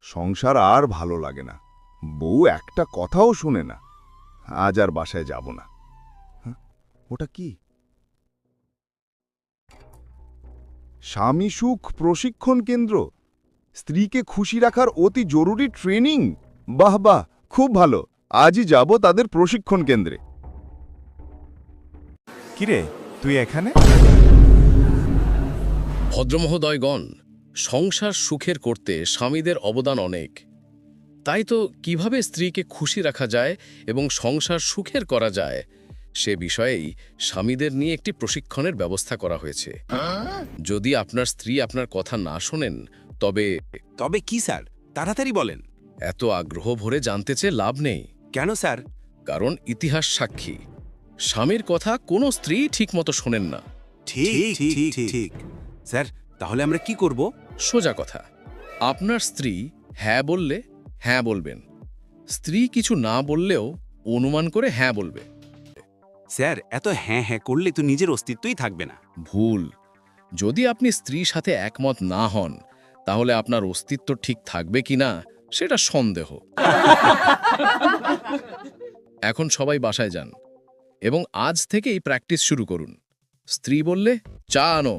সংসার আর ভালো লাগে না। বউ একটা কথাও শোনে না। আজ আর বাসায় যাব না। হ্যাঁ, ওটা কি? স্বামী সুখ প্রশিক্ষণ কেন্দ্র, স্ত্রীকে খুশি রাখার অতি জরুরি ট্রেনিং। বাহ বাহ, খুব ভালো। আজই যাব তাদের প্রশিক্ষণ কেন্দ্রে। কিরে, তুই এখানে? ভদ্রমহোদয়গণ, সংসার সুখের করতে স্বামীদের অবদান অনেক। তাই তো কিভাবে স্ত্রীকে খুশি রাখা যায় এবং সংসার সুখের করা যায় সে বিষয়েই স্বামীদের নিয়ে একটি প্রশিক্ষণের ব্যবস্থা করা হয়েছে। যদি আপনার স্ত্রী আপনার কথা না শোনেন তবে তবে কি স্যার, তাড়াতাড়ি বলেন। এত আগ্রহ ভরে জানতে চেয়ে লাভ নেই। কেন স্যার? কারণ ইতিহাস সাক্ষী, স্বামীর কথা কোনো স্ত্রী ঠিকমতো শোনেন না। ঠিক ঠিক ঠিক। স্যার, তাহলে আমরা কি করব? সোজা কথা, আপনার স্ত্রী হ্যাঁ বললে হ্যাঁ বলবেন, স্ত্রী কিছু না বললেও অনুমান করে হ্যাঁ বলবে। স্যার, এত হ্যাঁ হ্যাঁ করলে তো নিজের অস্তিত্বই থাকবে না। ভুল। যদি আপনি স্ত্রীর সাথে একমত না হন তাহলে আপনার অস্তিত্ব ঠিক থাকবে কিনা সেটা সন্দেহ। এখন সবাই বাসায় যান এবং আজ থেকেই প্র্যাকটিস শুরু করুন। স্ত্রী বললে চা আনো,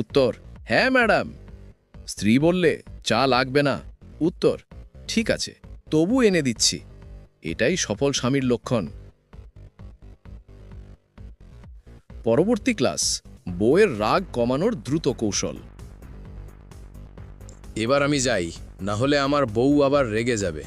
উত্তর হ্যাঁ ম্যাডাম। স্ত্রী বললে চা লাগবে না, উত্তর ঠিক আছে তবু এনে দিচ্ছি। এটাই সফল স্বামীর লক্ষণ। পরবর্তী ক্লাস, বউয়ের রাগ কমানোর দ্রুত কৌশল। এবার আমি যাই, না হলে আমার বউ আবার রেগে যাবে।